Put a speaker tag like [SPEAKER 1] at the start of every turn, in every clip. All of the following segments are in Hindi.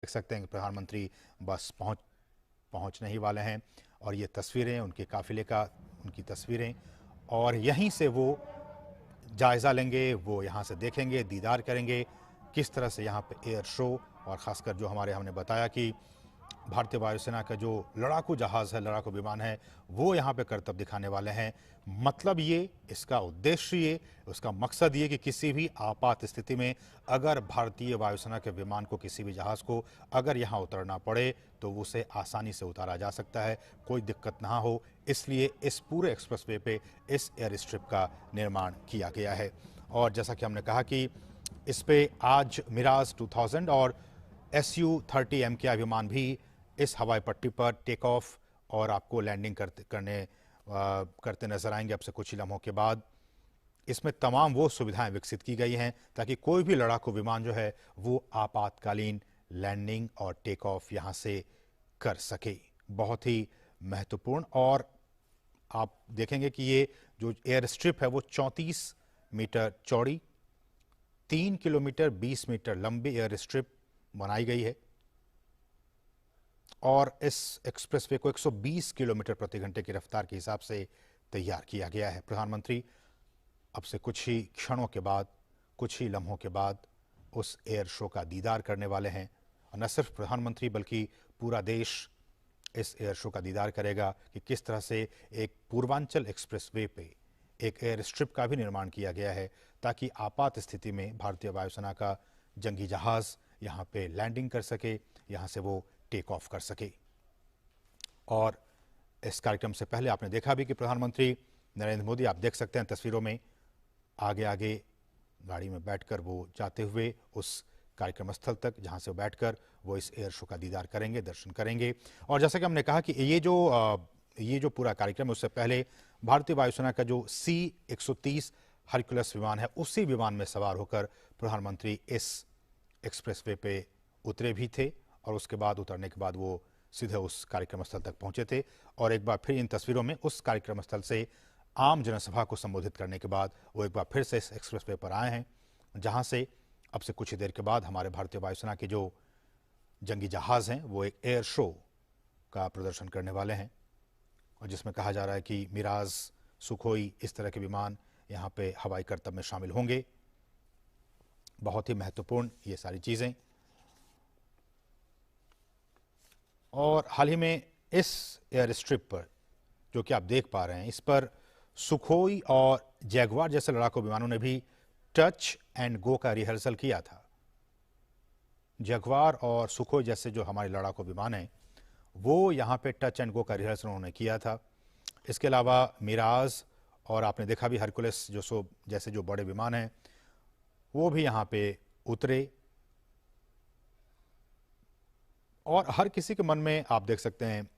[SPEAKER 1] देख सकते हैं कि प्रधानमंत्री बस पहुंचने ही वाले हैं और ये तस्वीरें उनके काफिले का उनकी तस्वीरें और यहीं से वो जायज़ा लेंगे, वो यहाँ से देखेंगे, दीदार करेंगे किस तरह से यहाँ पे एयर शो और ख़ासकर जो हमने बताया कि भारतीय वायुसेना का जो लड़ाकू जहाज़ है, लड़ाकू विमान है, वो यहाँ पे करतब दिखाने वाले हैं। मतलब ये, इसका उद्देश्य ये, उसका मकसद ये कि किसी भी आपात स्थिति में अगर भारतीय वायुसेना के विमान को, किसी भी जहाज़ को अगर यहाँ उतरना पड़े तो उसे आसानी से उतारा जा सकता है, कोई दिक्कत ना हो। इसलिए इस पूरे एक्सप्रेसवे पे इस एयर स्ट्रिप का निर्माण किया गया है। और जैसा कि हमने कहा कि इस पे आज मिराज 2000 और SU-30 MKI विमान भी इस हवाई पट्टी पर टेक ऑफ और आपको लैंडिंग करते नजर आएंगे अब से कुछ ही लम्हों के बाद। इसमें तमाम वो सुविधाएं विकसित की गई हैं ताकि कोई भी लड़ाकू विमान जो है वो आपातकालीन लैंडिंग और टेक ऑफ यहां से कर सके। बहुत ही महत्वपूर्ण। और आप देखेंगे कि ये जो एयर स्ट्रिप है वो 34 मीटर चौड़ी, 3 किलोमीटर 20 मीटर लंबी एयर स्ट्रिप बनाई गई है और इस एक्सप्रेसवे को 120 किलोमीटर प्रति घंटे की रफ्तार के हिसाब से तैयार किया गया है। प्रधानमंत्री अब से कुछ ही क्षणों के बाद, कुछ ही लम्हों के बाद उस एयर शो का दीदार करने वाले हैं। और न सिर्फ प्रधानमंत्री बल्कि पूरा देश इस एयर शो का दीदार करेगा कि किस तरह से एक पूर्वांचल एक्सप्रेसवे पे एक एयर स्ट्रिप का भी निर्माण किया गया है ताकि आपात स्थिति में भारतीय वायुसेना का जंगी जहाज यहाँ पे लैंडिंग कर सके, यहाँ से वो टेक ऑफ कर सके। और इस कार्यक्रम से पहले आपने देखा भी कि प्रधानमंत्री नरेंद्र मोदी, आप देख सकते हैं तस्वीरों में, आगे आगे गाड़ी में बैठकर वो जाते हुए उस कार्यक्रम स्थल तक जहां से बैठकर वो इस एयर शो का दीदार करेंगे, दर्शन करेंगे। और जैसा कि हमने कहा कि ये जो पूरा कार्यक्रम है उससे पहले भारतीय वायुसेना का जो C-130 हरक्यूलस विमान है, उसी विमान में सवार होकर प्रधानमंत्री इस एक्सप्रेसवे पे उतरे भी थे और उसके बाद उतरने के बाद वो सीधे उस कार्यक्रम स्थल तक पहुंचे थे। और एक बार फिर इन तस्वीरों में उस कार्यक्रम स्थल से आम जनसभा को संबोधित करने के बाद वो एक बार फिर से इस एक्सप्रेसवे पर आए हैं जहां से अब से कुछ ही देर के बाद हमारे भारतीय वायुसेना के जो जंगी जहाज हैं वो एक एयर शो का प्रदर्शन करने वाले हैं और जिसमें कहा जा रहा है कि मिराज, सुखोई, इस तरह के विमान यहाँ पे हवाई करतब में शामिल होंगे। बहुत ही महत्वपूर्ण ये सारी चीजें। और हाल ही में इस एयर स्ट्रिप पर जो कि आप देख पा रहे हैं, इस पर सुखोई और जैगवार जैसे लड़ाकू विमानों ने भी टच एंड गो का रिहर्सल किया था। जैगवार और सुखोई जैसे जो हमारे लड़ाकू विमान हैं वो यहाँ पे टच एंड गो का रिहर्सल उन्होंने किया था। इसके अलावा मिराज और आपने देखा भी हरकुलस जैसे जो बड़े विमान हैं वो भी यहाँ पे उतरे। और हर किसी के मन में आप देख सकते हैं,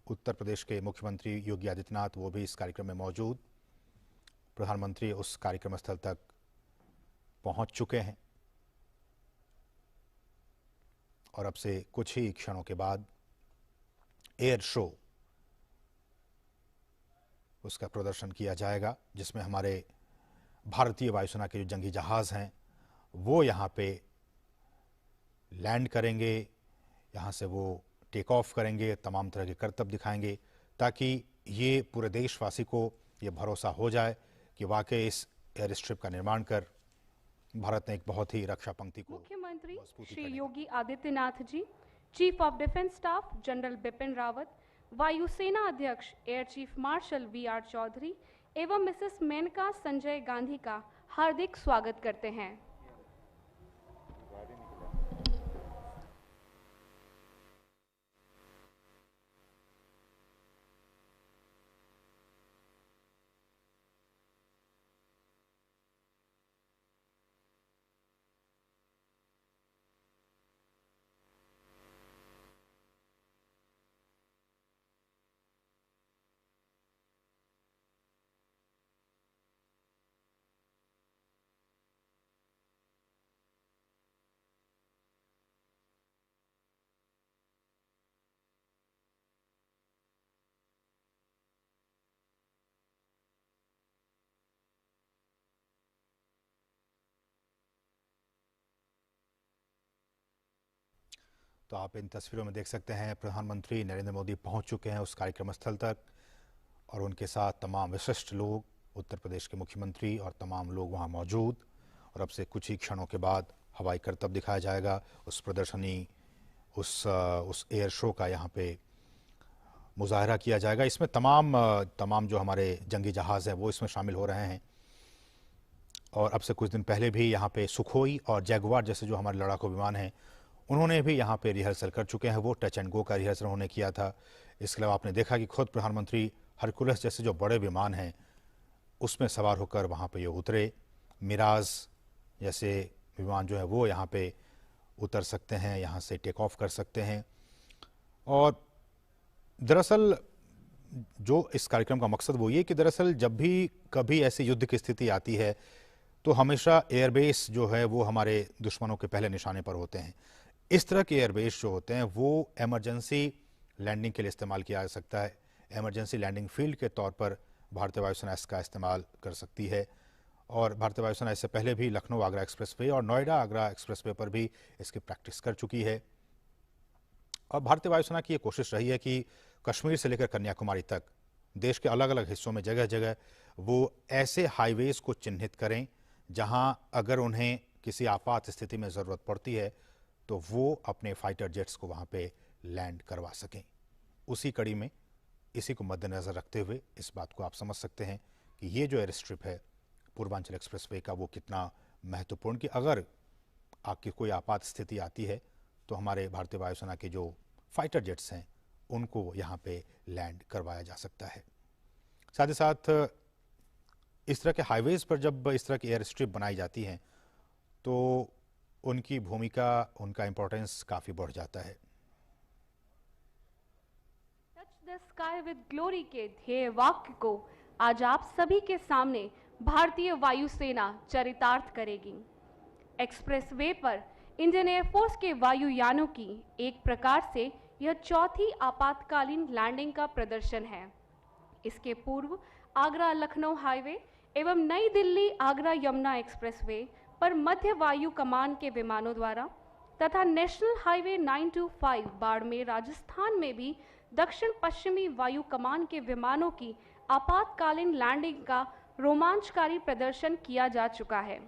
[SPEAKER 1] उत्तर प्रदेश के मुख्यमंत्री योगी आदित्यनाथ वो भी इस कार्यक्रम में मौजूद। प्रधानमंत्री उस कार्यक्रम स्थल तक पहुंच चुके हैं और अब से कुछ ही क्षणों के बाद एयर शो उसका प्रदर्शन किया जाएगा जिसमें हमारे भारतीय वायुसेना के जो जंगी जहाज हैं वो यहाँ पे लैंड करेंगे, यहाँ से वो टेक ऑफ करेंगे, तमाम तरह के करतब दिखाएंगे ताकि ये पूरे देशवासी को ये भरोसा हो जाए कि वाकई इस एयर स्ट्रिप का निर्माण कर भारत ने एक बहुत ही रक्षा पंक्ति को
[SPEAKER 2] मुख्यमंत्री
[SPEAKER 1] मजबूती
[SPEAKER 2] श्री
[SPEAKER 1] करने का।
[SPEAKER 2] Yogi Adityanath ji, chief of defence staff general Bipin Rawat, वायुसेना अध्यक्ष air chief marshal VR Chaudhary एवं मिसेस मेनका संजय गांधी का हार्दिक स्वागत करते हैं।
[SPEAKER 1] तो आप इन तस्वीरों में देख सकते हैं प्रधानमंत्री नरेंद्र मोदी पहुंच चुके हैं उस कार्यक्रम स्थल तक और उनके साथ तमाम विशिष्ट लोग, उत्तर प्रदेश के मुख्यमंत्री और तमाम लोग वहां मौजूद। और अब से कुछ ही क्षणों के बाद हवाई करतब दिखाया जाएगा। उस प्रदर्शनी, उस एयर शो का यहाँ पे मुजाहरा किया जाएगा। इसमें तमाम जो हमारे जंगी जहाज़ हैं वो इसमें शामिल हो रहे हैं। और अब से कुछ दिन पहले भी यहाँ पे सुखोई और जैगुआर जैसे जो हमारे लड़ाकू विमान हैं उन्होंने भी यहाँ पे रिहर्सल कर चुके हैं। वो टच एंड गो का रिहर्सल उन्होंने किया था। इसके अलावा आपने देखा कि खुद प्रधानमंत्री हरकुलस जैसे जो बड़े विमान हैं उसमें सवार होकर वहाँ पे ये उतरे। मिराज जैसे विमान जो है वो यहाँ पे उतर सकते हैं, यहाँ से टेक ऑफ कर सकते हैं। और दरअसल जो इस कार्यक्रम का मकसद वो ये कि दरअसल जब भी कभी ऐसी युद्ध की स्थिति आती है तो हमेशा एयरबेस जो है वो हमारे दुश्मनों के पहले निशाने पर होते हैं। इस तरह के एयरबेस जो होते हैं वो इमरजेंसी लैंडिंग के लिए इस्तेमाल किया जा सकता है। इमरजेंसी लैंडिंग फील्ड के तौर पर भारतीय वायुसेना इसका इस्तेमाल कर सकती है। और भारतीय वायुसेना इससे पहले भी लखनऊ आगरा एक्सप्रेसवे और नोएडा आगरा एक्सप्रेसवे पर भी इसकी प्रैक्टिस कर चुकी है। और भारतीय वायुसेना की ये कोशिश रही है कि कश्मीर से लेकर कन्याकुमारी तक देश के अलग अलग हिस्सों में जगह जगह वो ऐसे हाईवेज को चिन्हित करें जहां अगर उन्हें किसी आपात स्थिति में ज़रूरत पड़ती है तो वो अपने फाइटर जेट्स को वहां पे लैंड करवा सकें। उसी कड़ी में इसी को मद्देनज़र रखते हुए इस बात को आप समझ सकते हैं कि ये जो एयर स्ट्रिप है पूर्वांचल एक्सप्रेसवे का वो कितना महत्वपूर्ण, कि अगर आपकी कोई आपात स्थिति आती है तो हमारे भारतीय वायुसेना के जो फाइटर जेट्स हैं उनको यहाँ पे लैंड करवाया जा सकता है। साथ ही साथ इस तरह के हाईवेज पर जब इस तरह की एयर स्ट्रिप बनाई जाती हैं तो उनकी भूमिका, उनका इंपॉर्टेंस काफ़ी बढ़ जाता है।
[SPEAKER 2] Touch the sky with glory के ध्येय वाक्य को आज आप सभी के सामने भारतीय वायुसेना चरितार्थ करेगी। एक्सप्रेसवे पर इंडियन एयरफोर्स के वायुयानों की एक प्रकार से यह चौथी आपातकालीन लैंडिंग का प्रदर्शन है। इसके पूर्व आगरा लखनऊ हाईवे एवं नई दिल्ली आगरा यमुना एक्सप्रेसवे पर मध्य वायु कमान के विमानों द्वारा तथा नेशनल हाईवे 925 बाड़मेर राजस्थान में भी दक्षिण पश्चिमी वायु कमान के विमानों की आपातकालीन लैंडिंग का रोमांचकारी प्रदर्शन किया जा चुका है।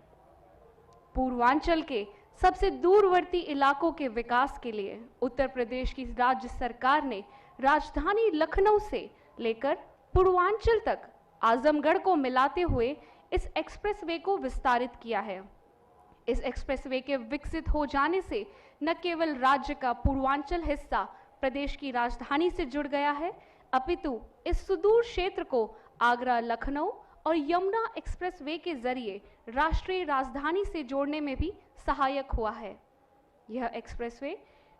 [SPEAKER 2] पूर्वांचल के सबसे दूरवर्ती इलाकों के विकास के लिए उत्तर प्रदेश की राज्य सरकार ने राजधानी लखनऊ से लेकर पूर्वांचल तक आजमगढ़ को मिलाते हुए इस एक्सप्रेसवे को विस्तारित किया है। इस एक्सप्रेसवे के विकसित हो जाने से न केवल राज्य का पूर्वांचल हिस्सा प्रदेश की राजधानी से जुड़ गया है, अपितु इस सुदूर क्षेत्र को आगरा लखनऊ और यमुना एक्सप्रेसवे के जरिए राष्ट्रीय राजधानी से जोड़ने में भी सहायक हुआ है। यह एक्सप्रेसवे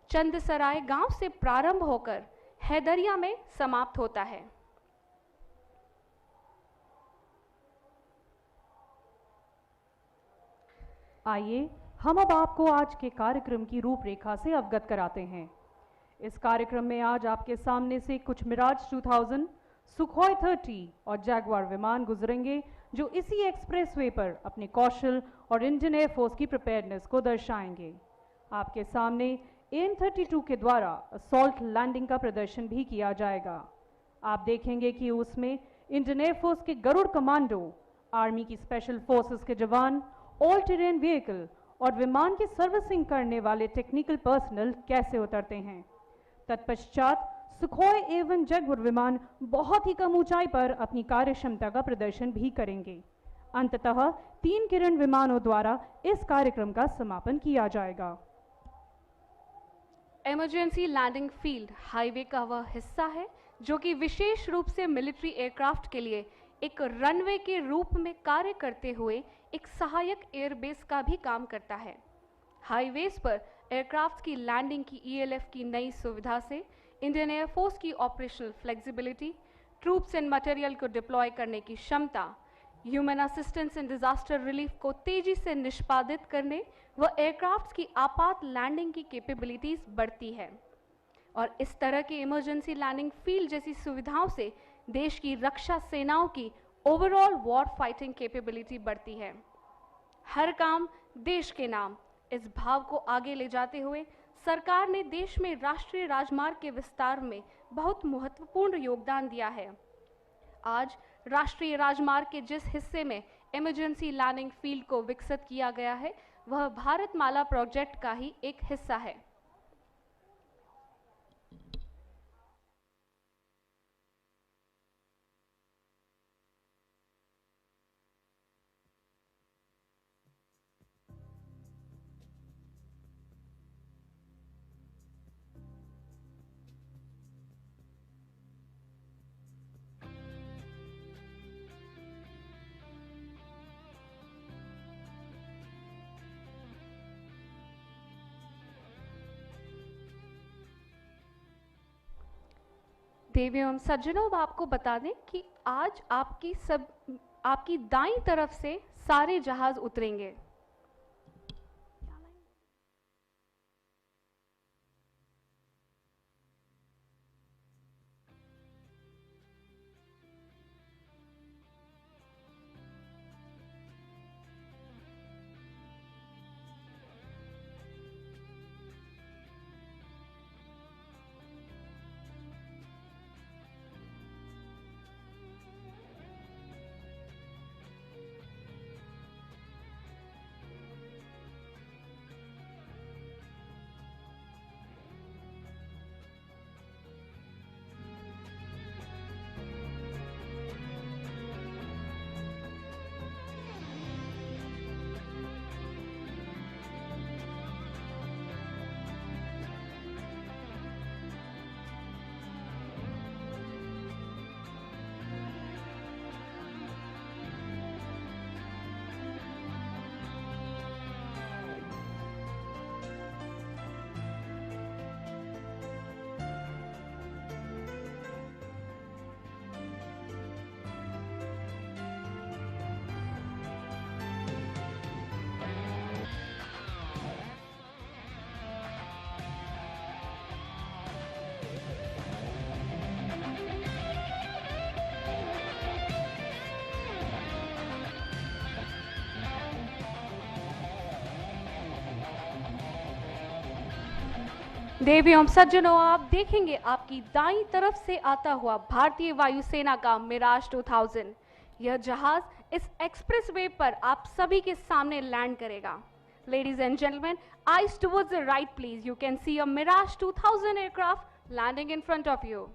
[SPEAKER 2] चंदसराय गांव से प्रारंभ होकर हैदरिया में समाप्त होता है।
[SPEAKER 3] आइए हम अब आपको आज के कार्यक्रम की रूपरेखा से अवगत कराते हैं। इस कार्यक्रम में आज आपके सामने से कुछ मिराज 2000, सुखोई 30 और जैगुआर विमान गुजरेंगे जो इसी एक्सप्रेसवे पर अपने कौशल और इंडियन एयरफोर्स की प्रिपेयर्डनेस को दर्शाएंगे। आपके सामने AN-32 के द्वारा असॉल्ट लैंडिंग का प्रदर्शन भी किया जाएगा। आप देखेंगे कि उसमें इंडियन एयरफोर्स के गरुड़ कमांडो, आर्मी की स्पेशल फोर्सेस के जवान, ऑल टेरेन व्हीकल और विमान की सर्विसिंग करने वाले टेक्निकल पर्सनल कैसे उतरते हैं। तत्पश्चात सुखोई एवं जैगुआर विमान बहुत ही कम ऊंचाई पर अपनी कार्य क्षमता का प्रदर्शन भी करेंगे। अंततः 3 किरण विमानों द्वारा इस कार्यक्रम का समापन किया जाएगा।
[SPEAKER 2] इमरजेंसी लैंडिंग फील्ड हाईवे का वह हिस्सा है जो कि विशेष रूप से मिलिट्री एयरक्राफ्ट के लिए एक रनवे के रूप में कार्य करते हुए एक सहायक एयरबेस का भी काम करता है। हाईवेज पर एयरक्राफ्ट की लैंडिंग की ELF की नई सुविधा से इंडियन एयरफोर्स की operational flexibility, troops and material को डिप्लॉय करने की क्षमता, human assistance and disaster relief को तेजी से निष्पादित करने व एयरक्राफ्ट की आपात लैंडिंग की कैपेबिलिटीज बढ़ती है। और इस तरह की इमरजेंसी लैंडिंग फील्ड जैसी सुविधाओं से देश की रक्षा सेनाओं की ओवरऑल वॉर फाइटिंग कैपेबिलिटी बढ़ती है। हर काम देश के नाम इस भाव को आगे ले जाते हुए सरकार ने देश में राष्ट्रीय राजमार्ग के विस्तार में बहुत महत्वपूर्ण योगदान दिया है। आज राष्ट्रीय राजमार्ग के जिस हिस्से में इमरजेंसी लैंडिंग फील्ड को विकसित किया गया है, वह भारतमाला प्रोजेक्ट का ही एक हिस्सा है। देवियों एवं सज्जनों, अब आपको बता दें कि आज आपकी दाईं तरफ से सारे जहाज उतरेंगे। देवियों एवं सज्जनों, आप देखेंगे आपकी दाईं तरफ से आता हुआ भारतीय वायुसेना का मिराज 2000। यह जहाज इस एक्सप्रेसवे पर आप सभी के सामने लैंड करेगा। Ladies and gentleman, eyes towards the right please. You can see a Mirage 2000 aircraft landing in front of you.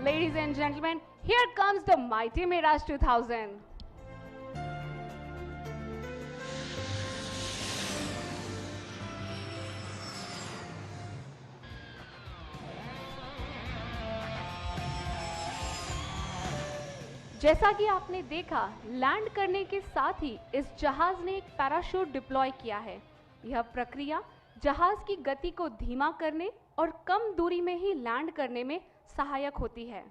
[SPEAKER 2] Ladies and gentlemen, here comes the mighty Mirage 2000. जैसा कि आपने देखा, लैंड करने के साथ ही इस जहाज ने एक पैराशूट डिप्लॉय किया है। यह प्रक्रिया जहाज की गति को धीमा करने और कम दूरी में ही लैंड करने में सहायक होती है।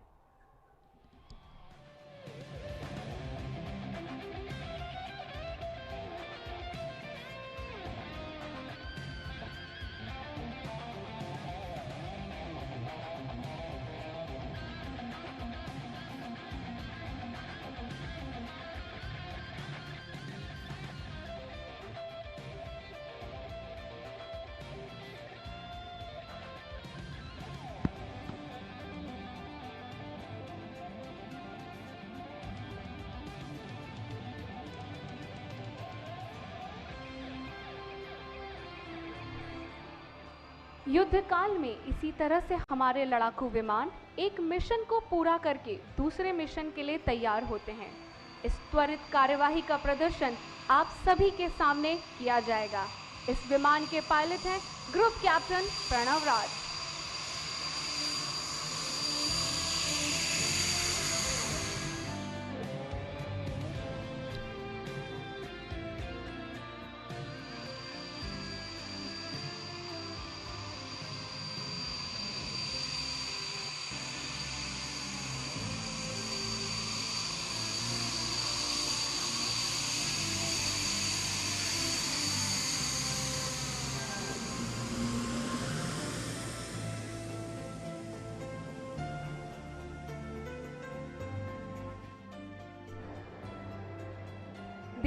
[SPEAKER 2] युद्ध काल में इसी तरह से हमारे लड़ाकू विमान एक मिशन को पूरा करके दूसरे मिशन के लिए तैयार होते हैं। इस त्वरित कार्यवाही का प्रदर्शन आप सभी के सामने किया जाएगा। इस विमान के पायलट हैं ग्रुप कैप्टन प्रणव राज।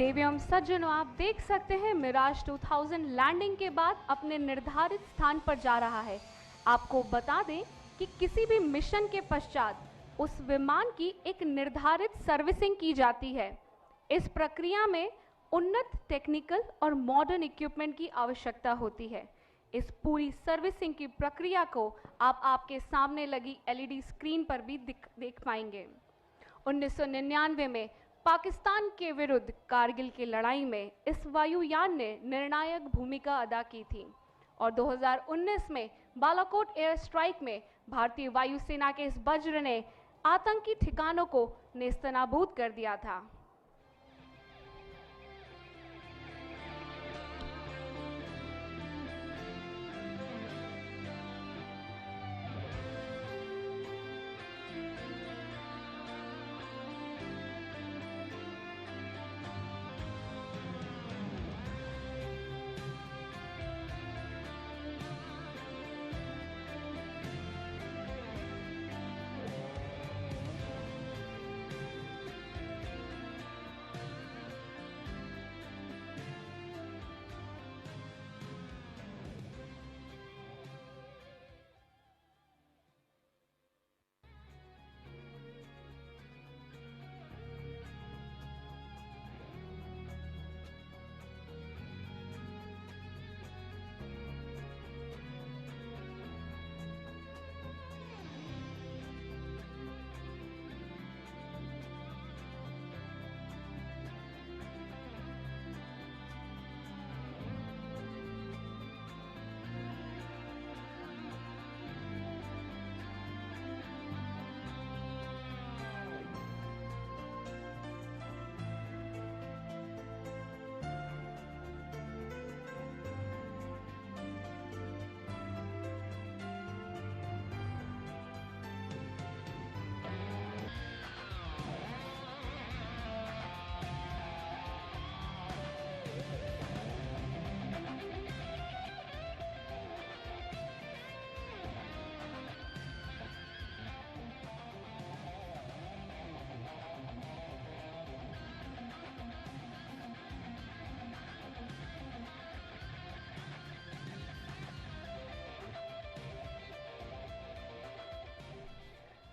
[SPEAKER 2] देवियों सज्जनों, आप देख सकते हैं मिराज 2000 लैंडिंग के बाद अपने निर्धारित स्थान पर जा रहा है। आपको बता दें कि किसी भी मिशन के पश्चात उस विमान की एक निर्धारित सर्विसिंग की जाती है। इस प्रक्रिया में उन्नत टेक्निकल और मॉडर्न इक्विपमेंट की आवश्यकता होती है। इस पूरी सर्विसिंग की प्रक्रिया को आप आपके सामने लगी एलईडी स्क्रीन पर भी देख पाएंगे। 1999 में पाकिस्तान के विरुद्ध कारगिल की लड़ाई में इस वायुयान ने निर्णायक भूमिका अदा की थी और 2019 में बालाकोट एयर स्ट्राइक में भारतीय वायुसेना के इस वज्र ने आतंकी ठिकानों को नेस्तनाबूद कर दिया था।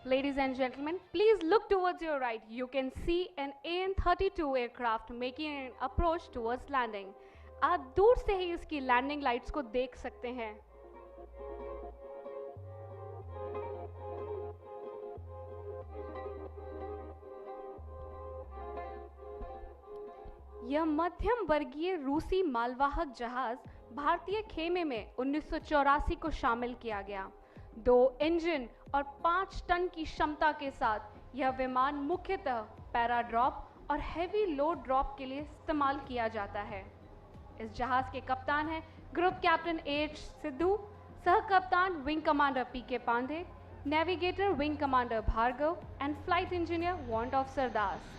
[SPEAKER 2] Ladies and gentlemen, please look towards your right. You can see an AN-32 aircraft making an approach towards landing. आप दूर से ही इसकी लैंडिंग लाइट्स को देख सकते हैं। यह मध्यम वर्गीय रूसी मालवाहक जहाज भारतीय खेमे में 1984 को शामिल किया गया। 2 इंजन और 5 टन की क्षमता के साथ यह विमान मुख्यतः पैराड्रॉप और हैवी लोड ड्रॉप के लिए इस्तेमाल किया जाता है। इस जहाज के कप्तान हैं ग्रुप कैप्टन एच सिद्धू, सह कप्तान wing commander PK Pandey, navigator wing commander Bhargava and flight engineer warrant officer Das.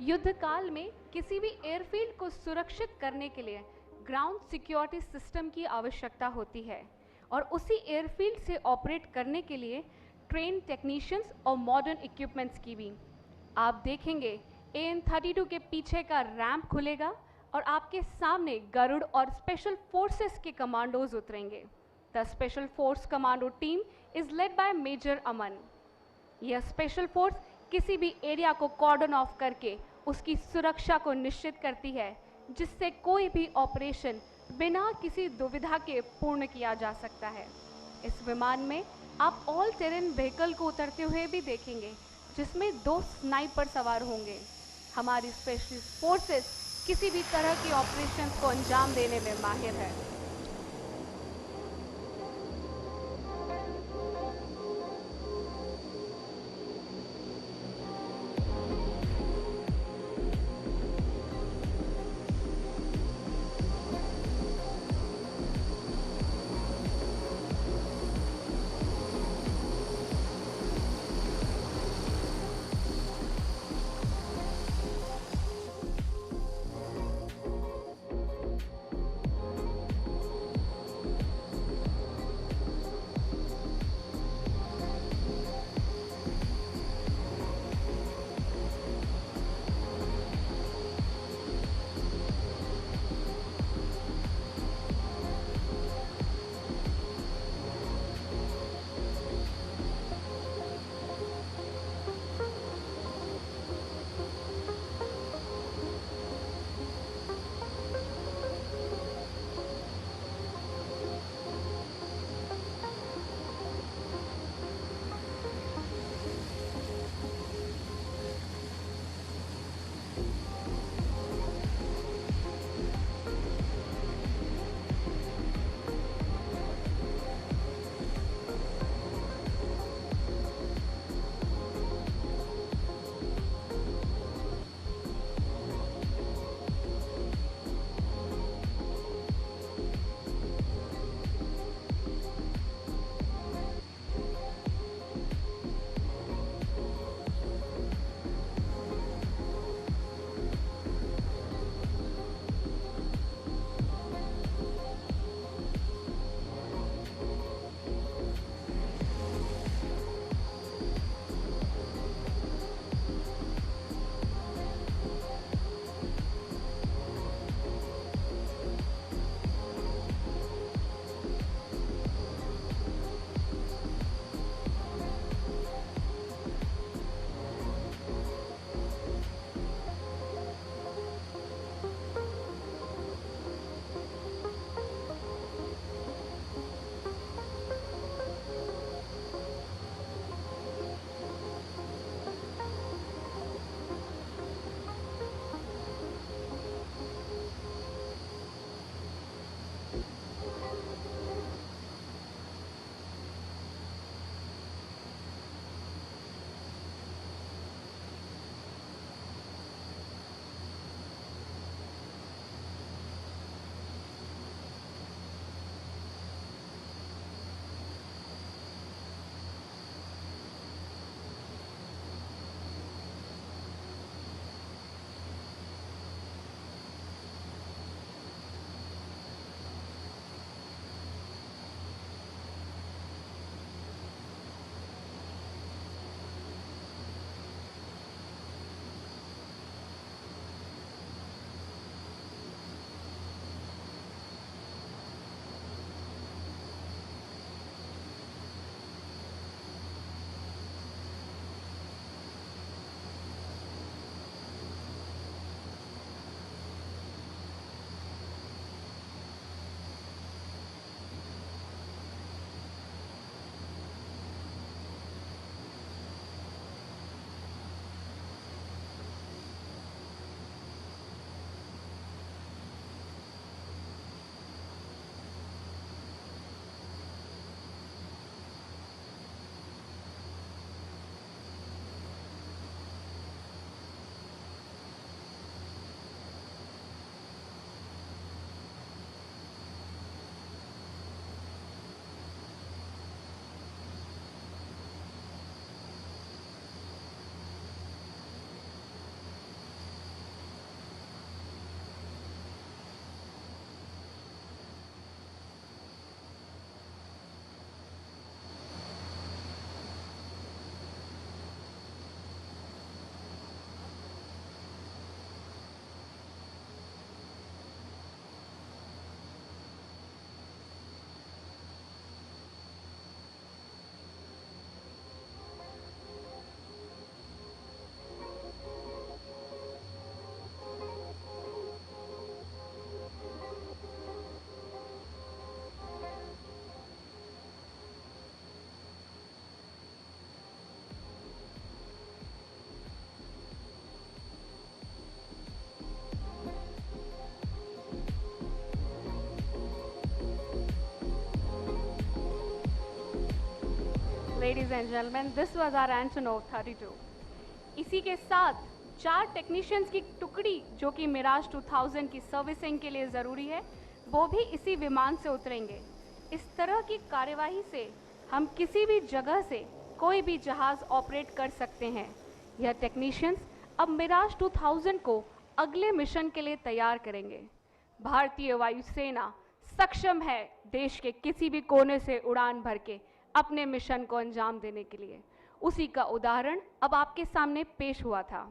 [SPEAKER 2] युद्ध काल में किसी भी एयरफील्ड को सुरक्षित करने के लिए ग्राउंड सिक्योरिटी सिस्टम की आवश्यकता होती है और उसी एयरफील्ड से ऑपरेट करने के लिए ट्रेन टेक्नीशियंस और मॉडर्न इक्विपमेंट्स की भी। आप देखेंगे AN-32 के पीछे का रैंप खुलेगा और आपके सामने गरुड़ और स्पेशल फोर्सेस के कमांडोज उतरेंगे। The special force commando team is led by major Aman. यह स्पेशल फोर्स किसी भी एरिया को कॉर्डन ऑफ करके उसकी सुरक्षा को निश्चित करती है, जिससे कोई भी ऑपरेशन बिना किसी दुविधा के पूर्ण किया जा सकता है। इस विमान में आप ऑल टेरेन व्हीकल को उतरते हुए भी देखेंगे, जिसमें 2 स्नाइपर सवार होंगे। हमारी स्पेशल फोर्सेस किसी भी तरह के ऑपरेशन को अंजाम देने में माहिर है। ladies and gentlemen, this was our Antonov 32. इसी के साथ 4 टेक्नीशियंस की टुकड़ी जो कि मिराज 2000 की सर्विसिंग के लिए ज़रूरी है, वो भी इसी विमान से उतरेंगे। इस तरह की कार्यवाही से हम किसी भी जगह से कोई भी जहाज़ ऑपरेट कर सकते हैं। यह टेक्नीशियंस अब मिराज 2000 को अगले मिशन के लिए तैयार करेंगे। भारतीय वायुसेना सक्षम है देश के किसी भी कोने से उड़ान भर के अपने मिशन को अंजाम देने के लिए। उसी का उदाहरण अब आपके सामने पेश हुआ था।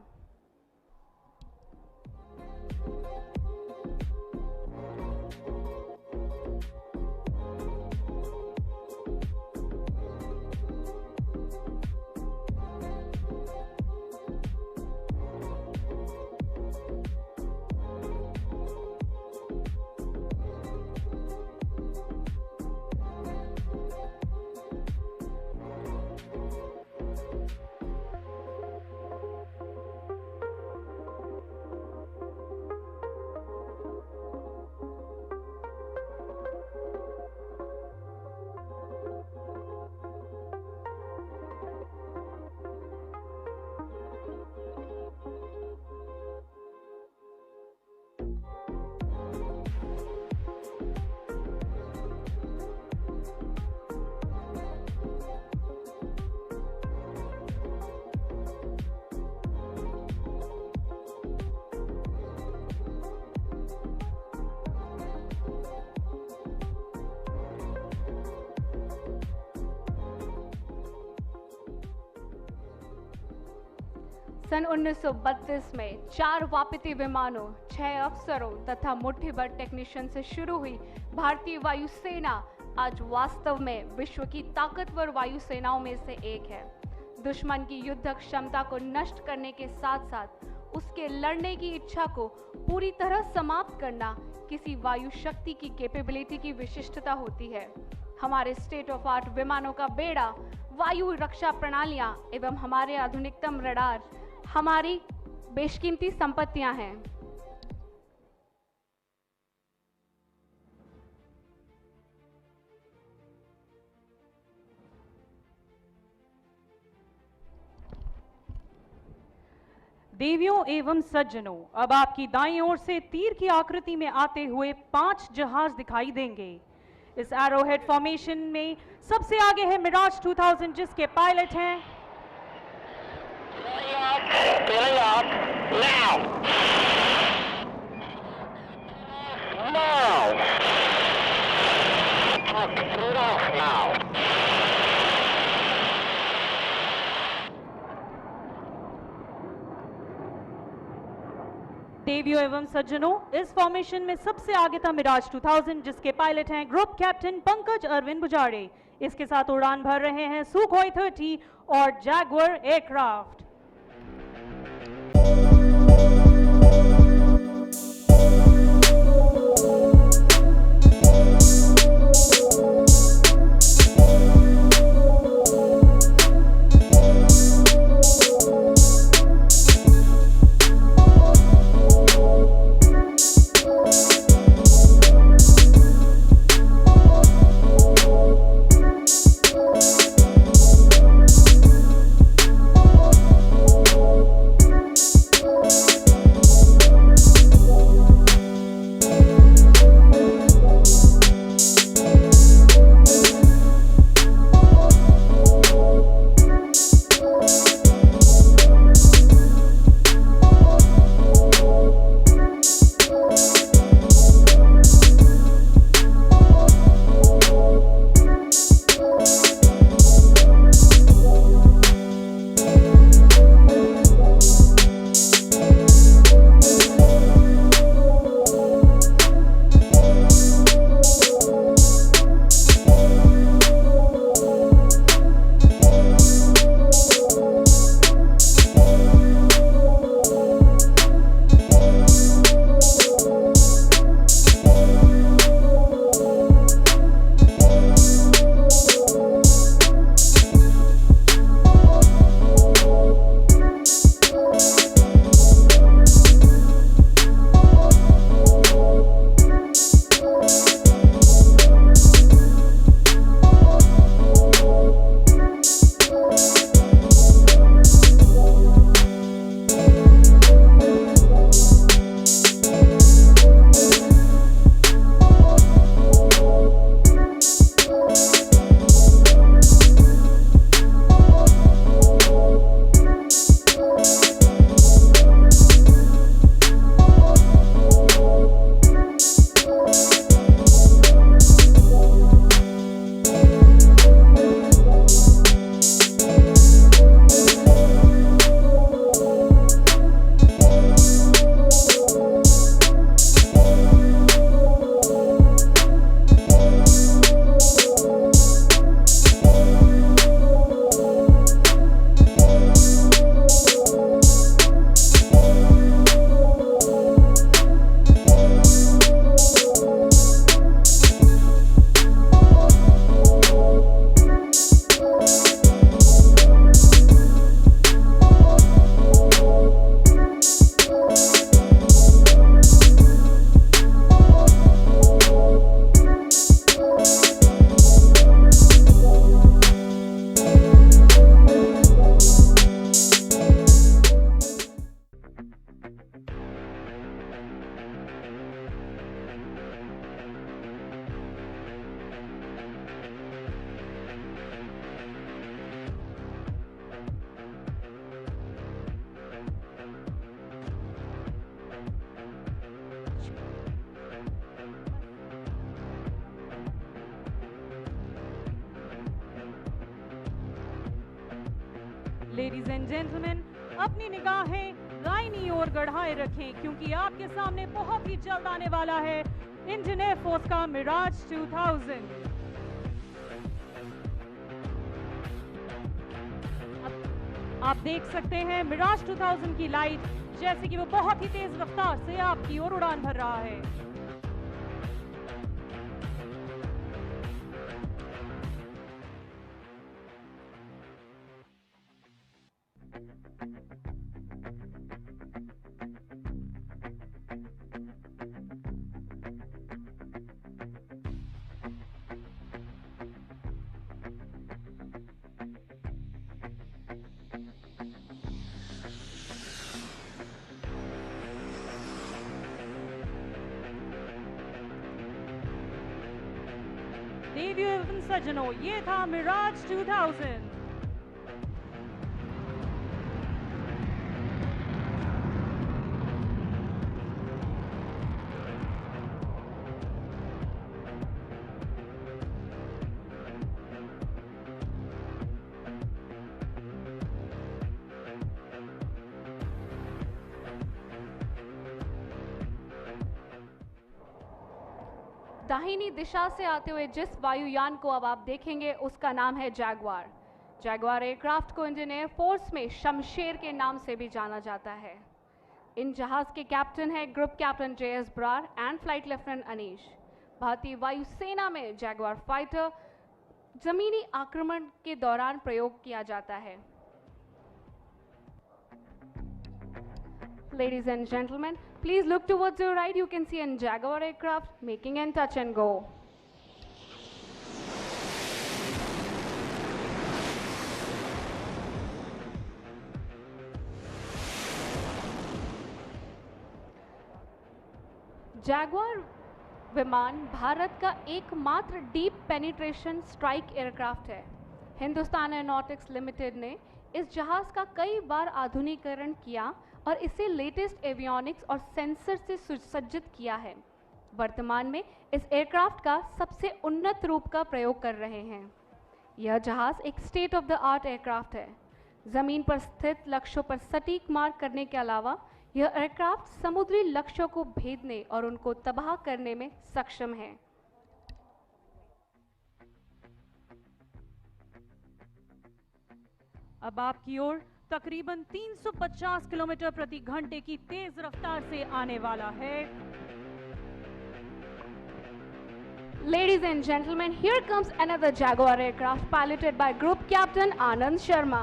[SPEAKER 2] सन 1932 में 4 वापती विमानों, 6 अफसरों तथा मुट्ठीभर टेक्नीशियन से शुरू हुई भारतीय वायुसेना आज वास्तव में विश्व की ताकतवर वायुसेनाओं में से एक है। दुश्मन की युद्ध क्षमता को नष्ट करने के साथ साथ उसके लड़ने की इच्छा को पूरी तरह समाप्त करना किसी वायु शक्ति की कैपेबिलिटी की विशिष्टता होती है। हमारे स्टेट ऑफ आर्ट विमानों का बेड़ा, वायु रक्षा प्रणालियां एवं हमारे आधुनिकतम रडार हमारी बेशकीमती संपत्तियां हैं।
[SPEAKER 3] देवियों एवं सज्जनों, अब आपकी दाईं ओर से तीर की आकृति में आते हुए 5 जहाज दिखाई देंगे। इस एरोहेड फॉर्मेशन में सबसे आगे है मिराज 2000 जिसके पायलट हैं
[SPEAKER 4] Billy up now. Now. Put it off now.
[SPEAKER 3] देवियों एवं सज्जनों, इस फॉर्मेशन में सबसे आगे था मिराज 2000 जिसके पायलट हैं ग्रुप कैप्टन पंकज अरविंद बुजाड़े। इसके साथ उड़ान भर रहे हैं सुखोई 30 और Jaguar aircraft. Ladies and gentleman, अपनी निगाहें दाहिनी ओर गढ़ाए रखें क्योंकि आपके सामने बहुत ही जल्द आने वाला है इंडियन एयरफोर्स का मिराज 2000। आप देख सकते हैं मिराज 2000 की लाइट जैसे कि वो बहुत ही तेज रफ्तार से आपकी ओर उड़ान भर रहा है। देवियों एवं सज्जनों, ये था मिराज 2000।
[SPEAKER 2] दाहिनी दिशा से आते हुए जिस वायुयान को अब आप देखेंगे उसका नाम है जैगवार। जैगवार एयरक्राफ्ट को इंडियन एयरफोर्स में शमशेर के नाम से भी जाना जाता है। इन जहाज के कैप्टन हैं group captain JS Brar and flight lieutenant Anish. भारतीय वायुसेना में जैगवार फाइटर जमीनी आक्रमण के दौरान प्रयोग किया जाता है। Ladies and gentlemen, please look towards your right. You can see a Jaguar aircraft making a touch and go. Jaguar विमान भारत का एकमात्र डीप पेनिट्रेशन स्ट्राइक एयरक्राफ्ट है। हिंदुस्तान एरोनॉटिक्स लिमिटेड ने इस जहाज का कई बार आधुनिकीकरण किया और इसे लेटेस्ट एवियोनिक्स और सेंसर से सुसज्जित किया है। वर्तमान में इस एयरक्राफ्ट का सबसे उन्नत रूप का प्रयोग कर रहे हैं। यह जहाज एक state of the art aircraft है। जमीन पर स्थित लक्ष्यों पर सटीक मार करने के अलावा यह एयरक्राफ्ट समुद्री लक्ष्यों को भेदने और उनको तबाह करने में सक्षम है।
[SPEAKER 3] अब आपकी ओर तकरीबन 350 किलोमीटर प्रति घंटे की तेज रफ्तार से आने वाला है।
[SPEAKER 2] Ladies and gentlemen, here comes another Jaguar aircraft piloted by Group Captain Anand Sharma.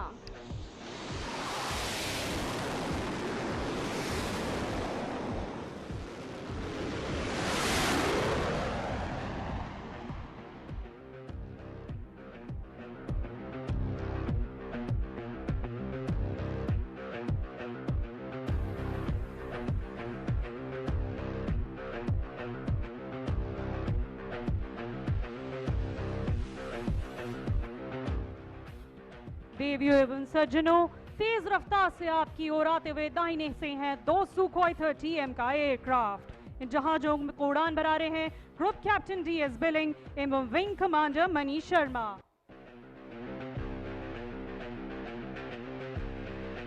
[SPEAKER 3] देवियों एवं सज्जनों, तेज रफ्तार से आपकी ओर आते हुए दाहिने से हैं दो सुखोई 30M का एयरक्राफ्ट। इन जहाजों को उड़ान भरा रहे हैं ग्रुप कैप्टन DS बिलिंग एवं विंग कमांडर मनीष शर्मा।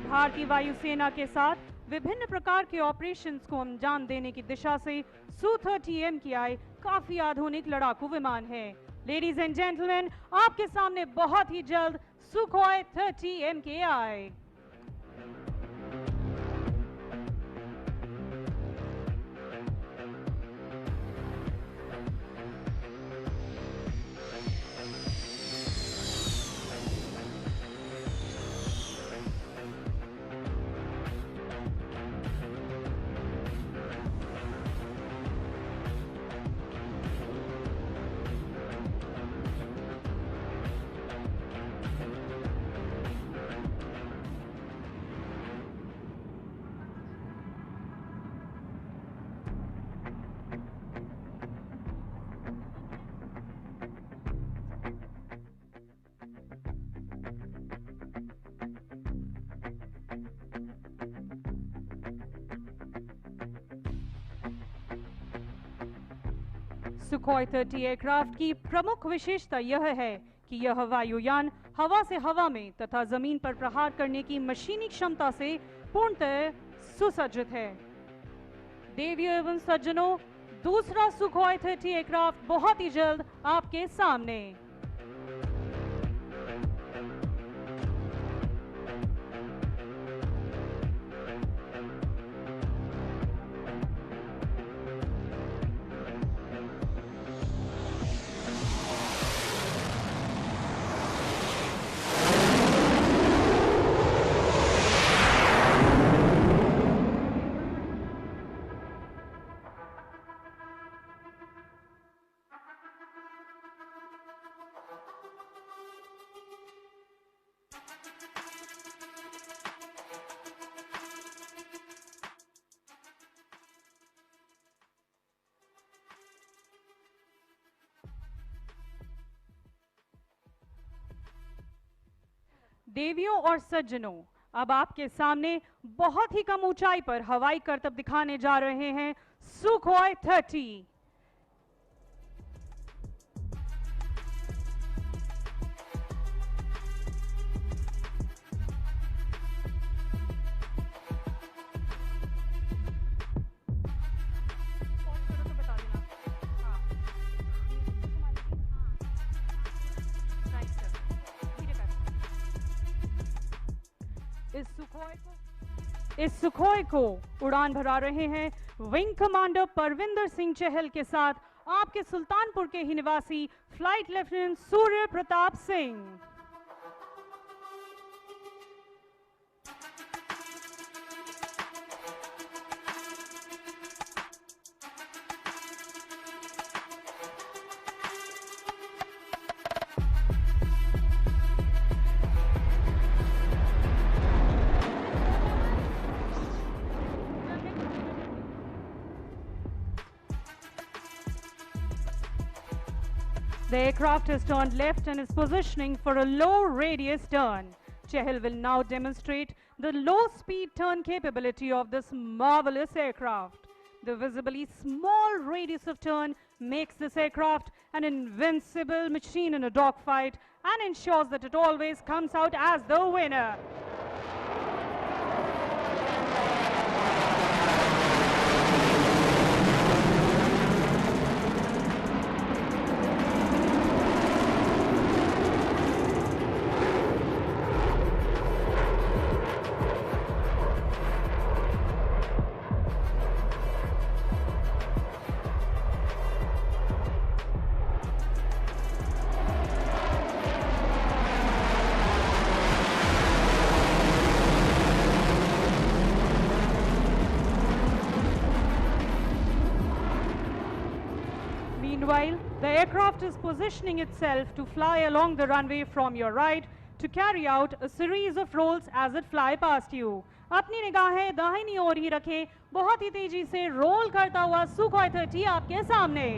[SPEAKER 3] भारतीय वायुसेना के साथ विभिन्न प्रकार के ऑपरेशंस को अंजाम देने की दिशा से Su-30M की आय काफी आधुनिक लड़ाकू विमान है। लेडीज एंड जेंटलमैन, आपके सामने बहुत ही जल्द सुखोई 30M की आय। सुखोई 30 एयरक्राफ्ट की प्रमुख विशेषता यह है कि यह वायुयान हवा से हवा में तथा जमीन पर प्रहार करने की मशीनी क्षमता से पूर्णतः सुसज्जित है। देवियों एवं सज्जनों, दूसरा सुखोई 30 एयरक्राफ्ट बहुत ही जल्द आपके सामने। देवियों और सज्जनों, अब आपके सामने बहुत ही कम ऊंचाई पर हवाई करतब दिखाने जा रहे हैं सुखोई 30। इस सुखोई को उड़ान भरा रहे हैं विंग कमांडर परविंदर सिंह चहल के साथ आपके सुल्तानपुर के ही निवासी flight lieutenant Surya Pratap Singh. The aircraft has turned left and is positioning for a low radius turn. Chahal will now demonstrate the low speed turn capability of this marvelous aircraft. The visibly small radius of turn makes this aircraft an invincible machine in a dogfight and ensures that it always comes out as the winner. Meanwhile, the aircraft is positioning itself to fly along the runway from your right to carry out a series of rolls as it fly past you. अपनी निगाहें दाहिनी ओर ही रखें, बहुत ही तेजी से रोल करता हुआ सुखोई 30 आपके सामने।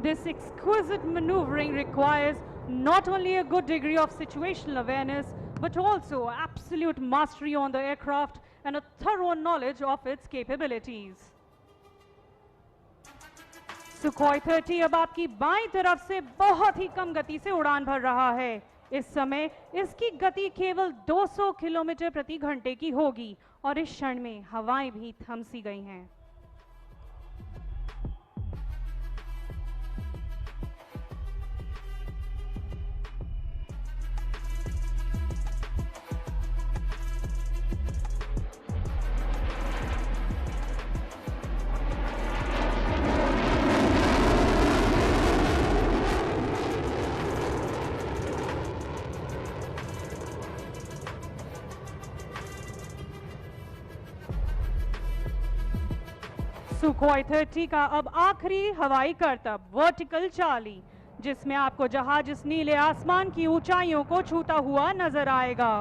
[SPEAKER 3] This exquisite maneuvering requires not only a good degree of situational awareness, but also absolute mastery on the aircraft and a thorough knowledge of its capabilities. Sukhoi 30 अब आपकी बाईं तरफ से बहुत ही कम गति से उड़ान भर रहा है। इस समय इसकी गति केवल 200 किलोमीटर प्रति घंटे की होगी और इस क्षण में हवाएं भी थम सी गई हैं। सुखोई 30 का अब आखिरी हवाई करतब वर्टिकल चार्ली। जिसमें आपको जहाज इस नीले आसमान की ऊंचाइयों को छूता हुआ नजर आएगा।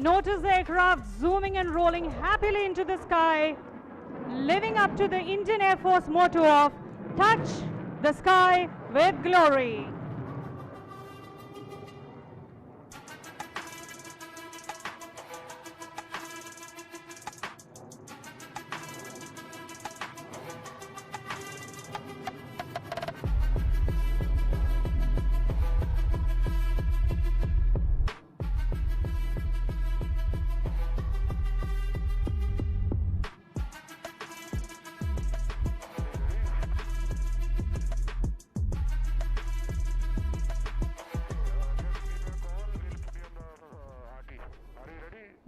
[SPEAKER 3] Notice the aircraft zooming and rolling happily into the sky, living up to the Indian Air Force motto of touch the sky with glory.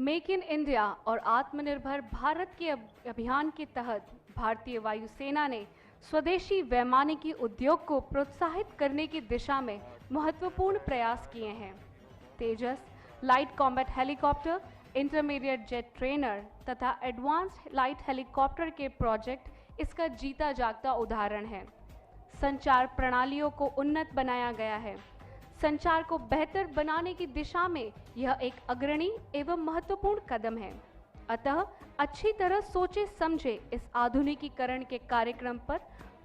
[SPEAKER 2] Make in India और आत्मनिर्भर भारत के अभियान के तहत भारतीय वायुसेना ने स्वदेशी वैमानिकी उद्योग को प्रोत्साहित करने की दिशा में महत्वपूर्ण प्रयास किए हैं। Tejas light combat helicopter, intermediate jet trainer तथा एडवांस्ड लाइट हेलीकॉप्टर के प्रोजेक्ट इसका जीता जागता उदाहरण है। संचार प्रणालियों को उन्नत बनाया गया है। संचार को बेहतर बनाने की दिशा में यह एक अग्रणी एवं महत्वपूर्ण कदम है। अतः अच्छी तरह सोचे समझे इस आधुनिकीकरण के कार्यक्रम पर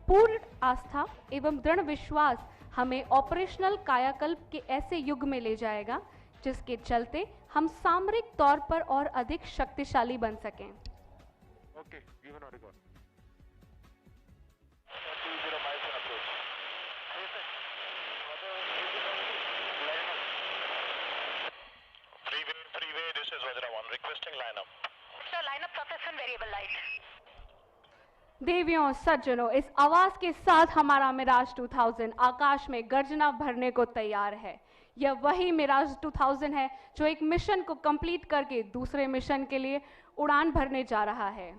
[SPEAKER 2] पूर्ण आस्था एवं दृढ़ विश्वास हमें ऑपरेशनल कायाकल्प के ऐसे युग में ले जाएगा जिसके चलते हम सामरिक तौर पर और अधिक शक्तिशाली बन सकें।
[SPEAKER 5] Okay, given or record. 20 miles on approach. Freeway, this is Vajra 1, requesting lineup.
[SPEAKER 6] Sir, lineup succession variable light.
[SPEAKER 2] देवियों सज्जनों, इस आवाज के साथ हमारा मिराज 2000 आकाश में गर्जना भरने को तैयार है। यह वही मिराज 2000 है जो एक मिशन को कंप्लीट करके दूसरे मिशन के लिए उड़ान भरने जा रहा है।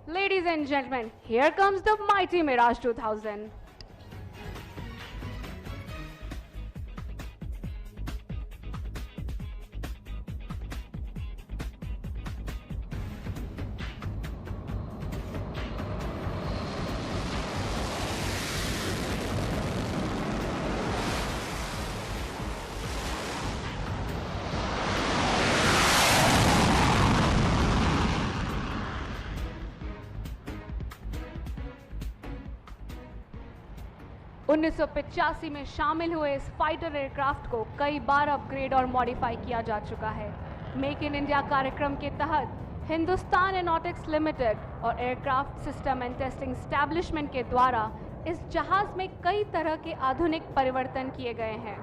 [SPEAKER 2] Ladies and gentlemen, here comes the mighty Mirage 2000. उन्नीस में शामिल हुए इस फाइटर एयरक्राफ्ट को कई बार अपग्रेड और मॉडिफाई किया जा चुका है। मेक इन इंडिया कार्यक्रम के तहत हिंदुस्तान एरोनॉटिक्स लिमिटेड और aircraft system and testing establishment के द्वारा इस जहाज में कई तरह के आधुनिक परिवर्तन किए गए हैं,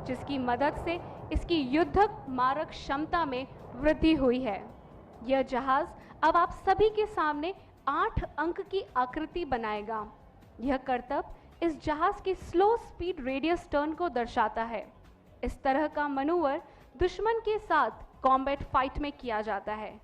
[SPEAKER 2] जिसकी मदद से इसकी युद्धक मारक क्षमता में वृद्धि हुई है। यह जहाज अब आप सभी के सामने 8 अंक की आकृति बनाएगा। यह करतब इस जहाज की स्लो स्पीड रेडियस टर्न को दर्शाता है। इस तरह का मनूवर दुश्मन के साथ कॉम्बैट फाइट में किया जाता है।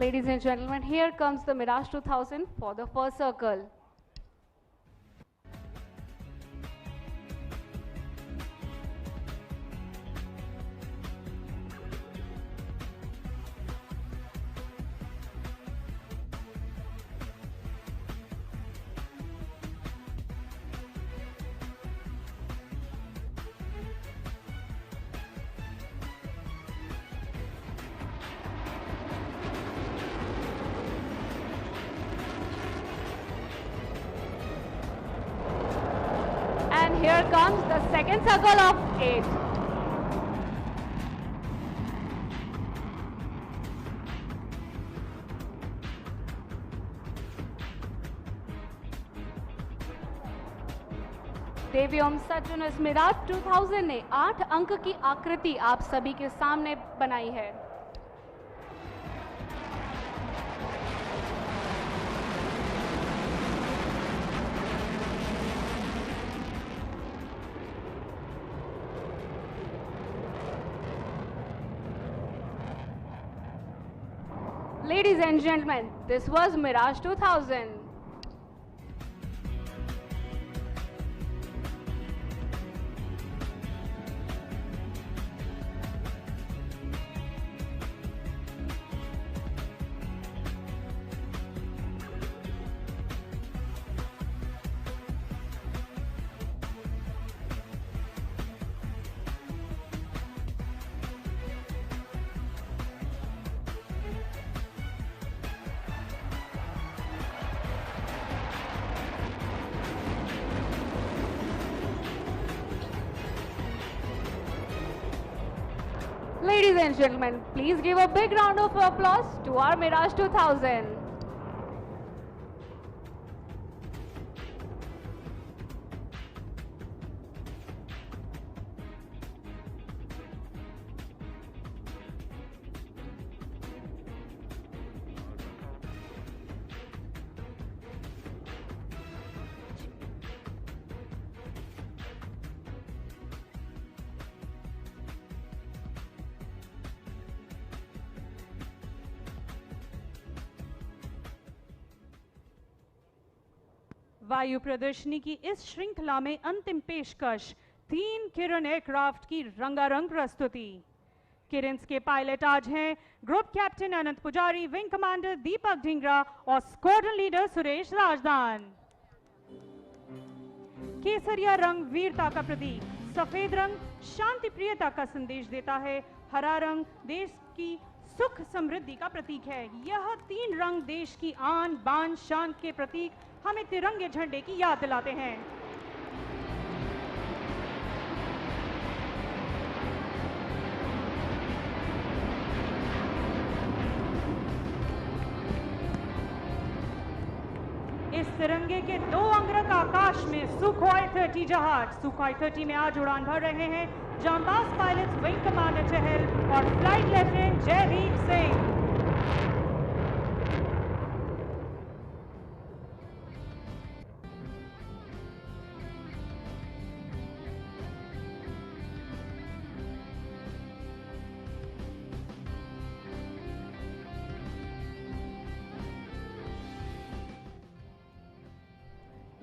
[SPEAKER 2] Ladies and gentlemen, here comes the Mirage 2000 for the first circle. here comes the second circle of 8. देवीओम सज्जनों, मिराज 2000 ने 8 अंक की आकृति आप सभी के सामने बनाई है। Ladies and gentlemen, this was Mirage 2000. Ladies and gentlemen, please give a big round of applause to our Mirage 2000.
[SPEAKER 3] वायु प्रदर्शनी की इस श्रृंखला में अंतिम पेशकश 3 किरण एयरक्राफ्ट की रंगारंग प्रस्तुति। किरन्स के पायलट आज हैं ग्रुप कैप्टन अनंत पुजारी, विंग कमांडर दीपक ढिंगरा और स्क्वाड्रन लीडर सुरेश राजदान। केसरिया रंग वीरता का प्रतीक, सफेद रंग शांति प्रियता का संदेश देता है, हरा रंग देश की सुख समृद्धि का प्रतीक है। यह 3 रंग देश की आन बान शान के प्रतीक हमें तिरंगे झंडे की याद दिलाते हैं। इस तिरंगे के 2 अंगरख आकाश में सुखोई 30 जहाज सुखोई 30 में आज उड़ान भर रहे हैं जांबाज पायलट्स विंग कमांडर चहल और फ्लाइट लेफ्टिनेंट जयदीप सिंह।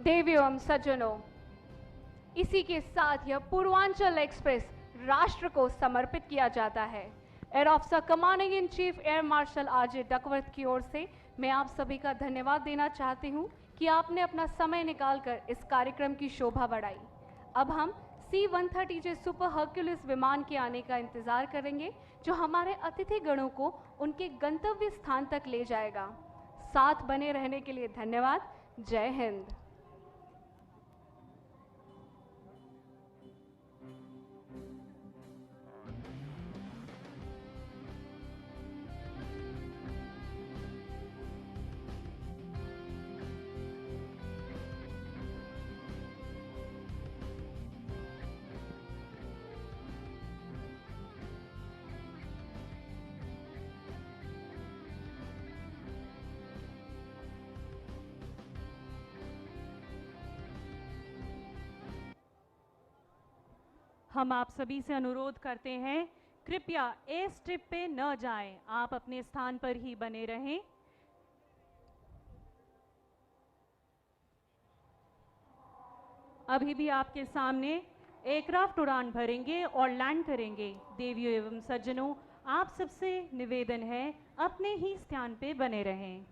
[SPEAKER 2] देवियों एवं सज्जनों, इसी के साथ यह पूर्वांचल एक्सप्रेस राष्ट्र को समर्पित किया जाता है। Air officer commanding in chief air marshal RJ Duckworth की ओर से मैं आप सभी का धन्यवाद देना चाहती हूं कि आपने अपना समय निकालकर इस कार्यक्रम की शोभा बढ़ाई। अब हम C-130J सुपर हर्क्यूलिस विमान के आने का इंतजार करेंगे, जो हमारे अतिथि गणों को उनके गंतव्य स्थान तक ले जाएगा। साथ बने रहने के लिए धन्यवाद। जय हिंद।
[SPEAKER 3] हम आप सभी से अनुरोध करते हैं, कृपया एयर स्ट्रिप पे न जाएं, आप अपने स्थान पर ही बने रहें। अभी भी आपके सामने एयरक्राफ्ट उड़ान भरेंगे और लैंड करेंगे। देवियों एवं सज्जनों, आप सबसे निवेदन है, अपने ही स्थान पे बने रहें।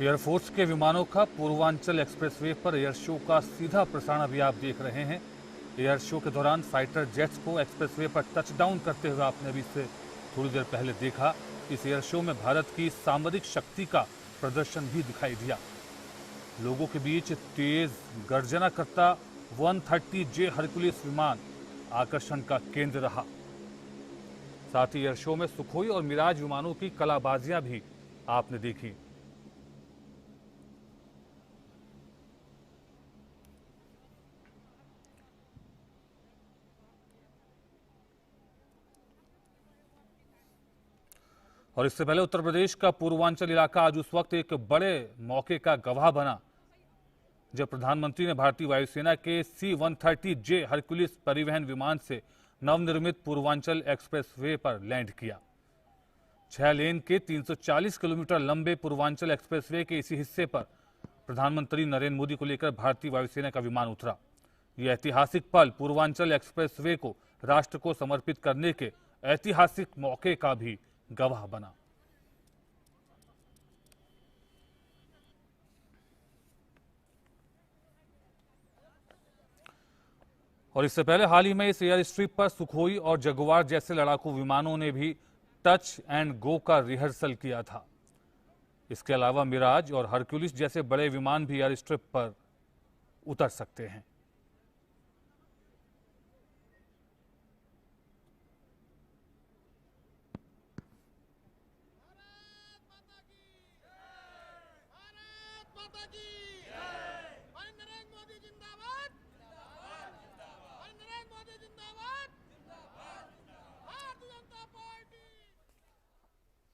[SPEAKER 7] एयरफोर्स के विमानों का पूर्वांचल एक्सप्रेसवे पर एयर शो का सीधा प्रसारण अभी आप देख रहे हैं। एयर शो के दौरान फाइटर जेट्स को एक्सप्रेसवे पर टचडाउन करते हुए आपने अभी से थोड़ी देर पहले देखा। इस एयर शो में भारत की सामरिक शक्ति का प्रदर्शन भी दिखाई दिया। लोगों के बीच तेज गर्जना करता 130J हरकुलिस विमान आकर्षण का केंद्र रहा। साथ ही एयर शो में सुखोई और मिराज विमानों की कलाबाजियां भी आपने देखी। और इससे पहले उत्तर प्रदेश का पूर्वांचल इलाका आज उस वक्त एक बड़े मौके का गवाह बना जब प्रधानमंत्री ने भारतीय वायुसेना के C-130J हरकुलिस परिवहन विमान से नवनिर्मित पूर्वांचल एक्सप्रेसवे पर लैंड किया। 6 लेन के 340 किलोमीटर लंबे पूर्वांचल एक्सप्रेसवे के इसी हिस्से पर प्रधानमंत्री नरेंद्र मोदी को लेकर भारतीय वायुसेना का विमान उतरा। यह ऐतिहासिक पल पूर्वांचल एक्सप्रेसवे को राष्ट्र को समर्पित करने के ऐतिहासिक मौके का भी गवाह बना। और इससे पहले हाल ही में इस एयर स्ट्रिप पर सुखोई और जगुआर जैसे लड़ाकू विमानों ने भी टच एंड गो का रिहर्सल किया था। इसके अलावा मिराज और हरक्यूलिस जैसे बड़े विमान भी एयर स्ट्रिप पर उतर सकते हैं।